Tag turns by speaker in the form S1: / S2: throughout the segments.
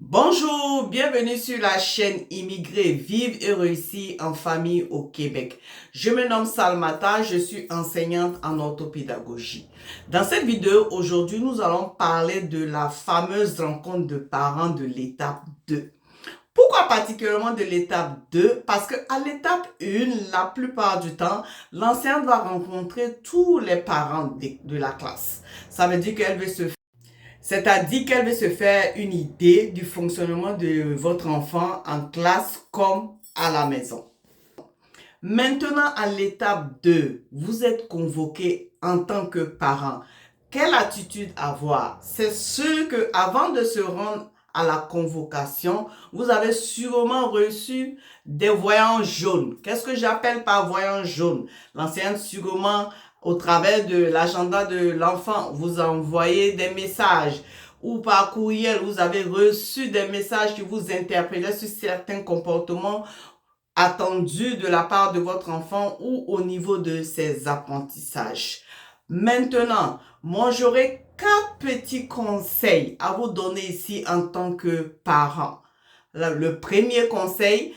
S1: Bonjour, bienvenue sur la chaîne Immigrés Vive et Réussis en famille au Québec. Je me nomme Salmata, je suis enseignante en orthopédagogie. Dans cette vidéo, aujourd'hui, nous allons parler de la fameuse rencontre de parents de l'étape 2. Pourquoi particulièrement de l'étape 2? Parce qu'à l'étape 1, la plupart du temps, l'enseignante va rencontrer tous les parents de la classe. Ça veut dire qu'elle veut c'est-à-dire qu'elle veut se faire une idée du fonctionnement de votre enfant en classe comme à la maison. Maintenant, à l'étape 2, vous êtes convoqué en tant que parent. Quelle attitude avoir? C'est sûr que avant de se rendre à la convocation, vous avez sûrement reçu des voyants jaunes. Qu'est-ce que j'appelle par voyant jaune? L'enseignante sûrement au travers de l'agenda de l'enfant vous a envoyé des messages ou par courriel, vous avez reçu des messages qui vous interpellaient sur certains comportements attendu de la part de votre enfant ou au niveau de ses apprentissages. Maintenant, moi j'aurai 4 petits conseils à vous donner ici en tant que parent. Le premier conseil,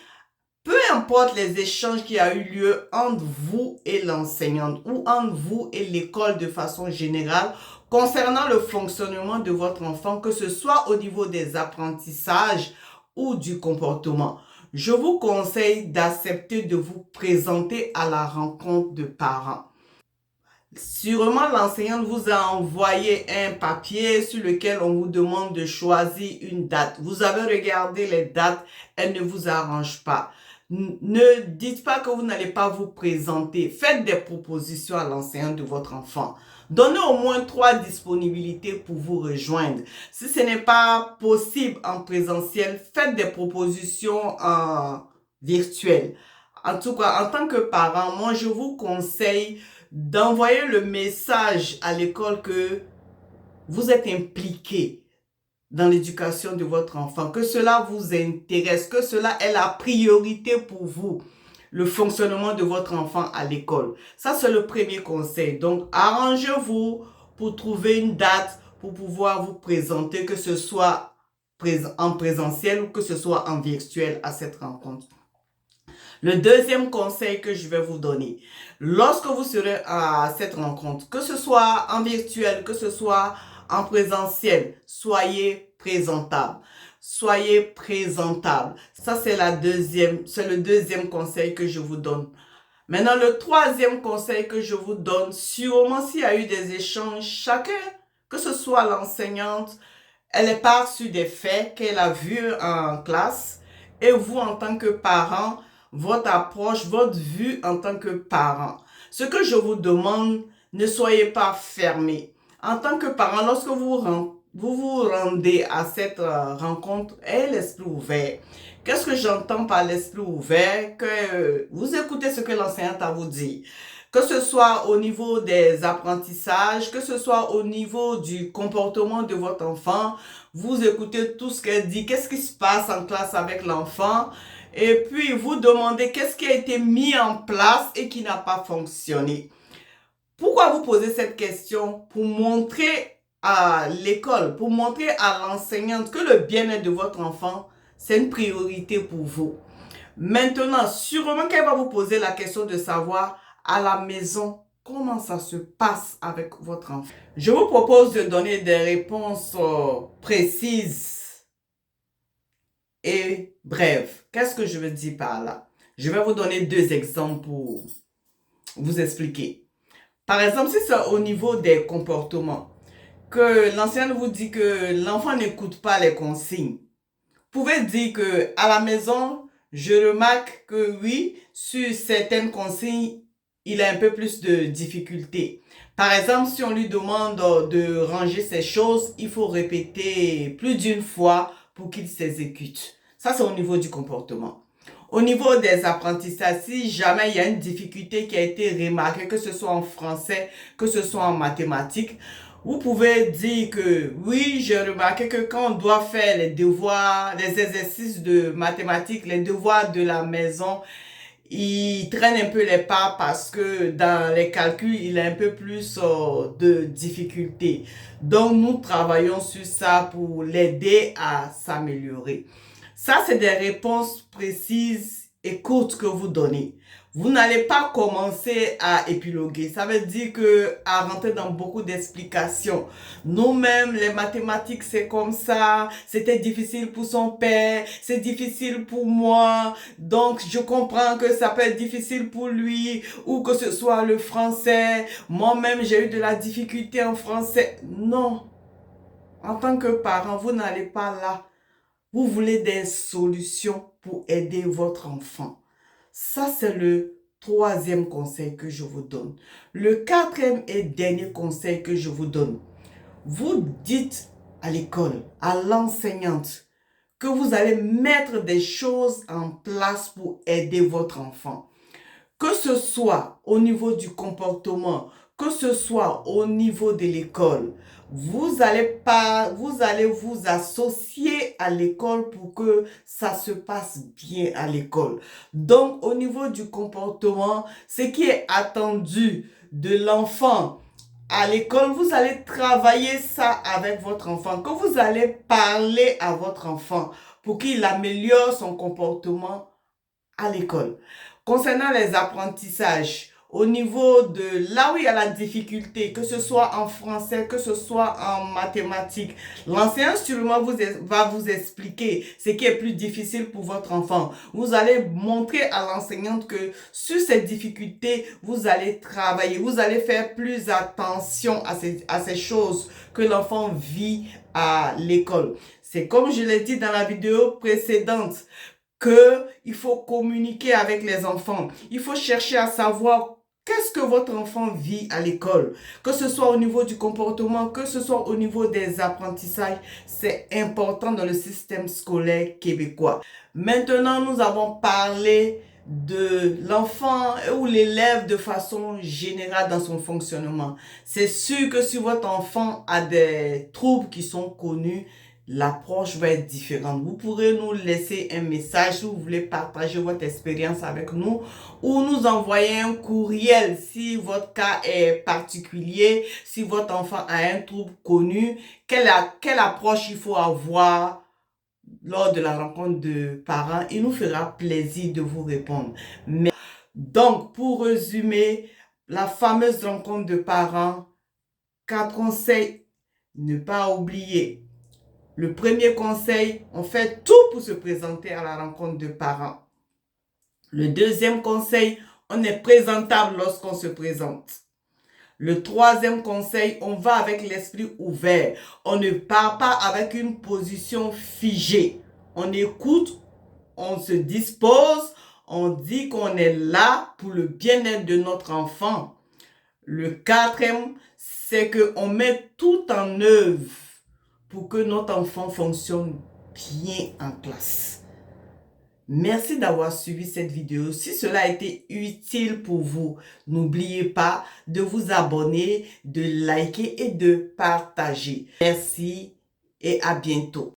S1: peu importe les échanges qui a eu lieu entre vous et l'enseignante ou entre vous et l'école de façon générale concernant le fonctionnement de votre enfant, que ce soit au niveau des apprentissages ou du comportement, je vous conseille d'accepter de vous présenter à la rencontre de parents. Sûrement, l'enseignante vous a envoyé un papier sur lequel on vous demande de choisir une date. Vous avez regardé les dates, elles ne vous arrangent pas. Ne dites pas que vous n'allez pas vous présenter. Faites des propositions à l'enseignante de votre enfant. Donnez au moins 3 disponibilités pour vous rejoindre. Si ce n'est pas possible en présentiel, faites des propositions en virtuel. En tout cas, en tant que parent, moi, je vous conseille d'envoyer le message à l'école que vous êtes impliqué dans l'éducation de votre enfant, que cela vous intéresse, que cela est la priorité pour vous, le fonctionnement de votre enfant à l'école. Ça, c'est le premier conseil. Donc, arrangez-vous pour trouver une date pour pouvoir vous présenter, que ce soit en présentiel ou que ce soit en virtuel à cette rencontre. Le deuxième conseil que je vais vous donner, lorsque vous serez à cette rencontre, que ce soit en virtuel, que ce soit en présentiel, soyez présentable. Soyez présentable. Ça, c'est le deuxième conseil que je vous donne. Maintenant, le troisième conseil que je vous donne, sûrement s'il y a eu des échanges, chacun, que ce soit l'enseignante, elle part sur des faits qu'elle a vus en classe et vous, en tant que parent, votre approche, votre vue en tant que parent. Ce que je vous demande, ne soyez pas fermés. En tant que parent, lorsque vous rendez à cette rencontre, ayez l'esprit ouvert. Qu'est-ce que j'entends par l'esprit ouvert? Que vous écoutez ce que l'enseignante a vous dit. Que ce soit au niveau des apprentissages, que ce soit au niveau du comportement de votre enfant, vous écoutez tout ce qu'elle dit, qu'est-ce qui se passe en classe avec l'enfant, et puis vous demandez qu'est-ce qui a été mis en place et qui n'a pas fonctionné. Pourquoi vous posez cette question? Pour montrer à l'école, pour montrer à l'enseignante que le bien-être de votre enfant, c'est une priorité pour vous. Maintenant, sûrement qu'elle va vous poser la question de savoir à la maison comment ça se passe avec votre enfant. Je vous propose de donner des réponses précises et brèves. Qu'est-ce que je veux dire par là? Je vais vous donner 2 exemples pour vous expliquer. Par exemple, si c'est au niveau des comportements, que l'enseignante vous dit que l'enfant n'écoute pas les consignes, vous pouvez dire que à la maison, je remarque que oui, sur certaines consignes, il a un peu plus de difficultés. Par exemple, si on lui demande de ranger ses choses, il faut répéter plus d'une fois pour qu'il s'exécute. Ça, c'est au niveau du comportement. Au niveau des apprentissages, si jamais il y a une difficulté qui a été remarquée, que ce soit en français, que ce soit en mathématiques, vous pouvez dire que oui, j'ai remarqué que quand on doit faire les devoirs, les exercices de mathématiques, les devoirs de la maison, il traîne un peu les pas parce que dans les calculs, il a un peu plus de difficultés. Donc, nous travaillons sur ça pour l'aider à s'améliorer. Ça, c'est des réponses précises et courtes que vous donnez. Vous n'allez pas commencer à épiloguer. Ça veut dire que à rentrer dans beaucoup d'explications. Nous-mêmes, les mathématiques, c'est comme ça. C'était difficile pour son père. C'est difficile pour moi. Donc, je comprends que ça peut être difficile pour lui ou que ce soit le français. Moi-même, j'ai eu de la difficulté en français. Non. En tant que parent, vous n'allez pas là. Vous voulez des solutions pour aider votre enfant. Ça, c'est le troisième conseil que je vous donne. Le quatrième et dernier conseil que je vous donne. Vous dites à l'école, à l'enseignante, que vous allez mettre des choses en place pour aider votre enfant. Que ce soit au niveau du comportement, que ce soit au niveau de l'école, vous allez vous associer à l'école pour que ça se passe bien à l'école. Donc, au niveau du comportement, ce qui est attendu de l'enfant à l'école, vous allez travailler ça avec votre enfant, que vous allez parler à votre enfant pour qu'il améliore son comportement à l'école. Concernant les apprentissages, au niveau de là où il y a la difficulté, que ce soit en français, que ce soit en mathématiques, l'enseignant sûrement va vous expliquer ce qui est plus difficile pour votre enfant. Vous allez montrer à l'enseignante que sur ces difficultés, vous allez travailler, vous allez faire plus attention à ces choses que l'enfant vit à l'école. C'est comme je l'ai dit dans la vidéo précédente, qu'il faut communiquer avec les enfants. Il faut chercher à savoir qu'est-ce que votre enfant vit à l'école. Que ce soit au niveau du comportement, que ce soit au niveau des apprentissages, c'est important dans le système scolaire québécois. Maintenant, nous avons parlé de l'enfant ou l'élève de façon générale dans son fonctionnement. C'est sûr que si votre enfant a des troubles qui sont connus, l'approche va être différente. Vous pourrez nous laisser un message si vous voulez partager votre expérience avec nous ou nous envoyer un courriel si votre cas est particulier, si votre enfant a un trouble connu, quelle approche il faut avoir lors de la rencontre de parents. Il nous fera plaisir de vous répondre. Donc, pour résumer, la fameuse rencontre de parents, 4 conseils, ne pas oublier. Le premier conseil, on fait tout pour se présenter à la rencontre de parents. Le deuxième conseil, on est présentable lorsqu'on se présente. Le troisième conseil, on va avec l'esprit ouvert. On ne part pas avec une position figée. On écoute, on se dispose, on dit qu'on est là pour le bien-être de notre enfant. Le quatrième, c'est qu'on met tout en œuvre pour que notre enfant fonctionne bien en classe. Merci d'avoir suivi cette vidéo. Si cela a été utile pour vous, n'oubliez pas de vous abonner, de liker et de partager. Merci et à bientôt.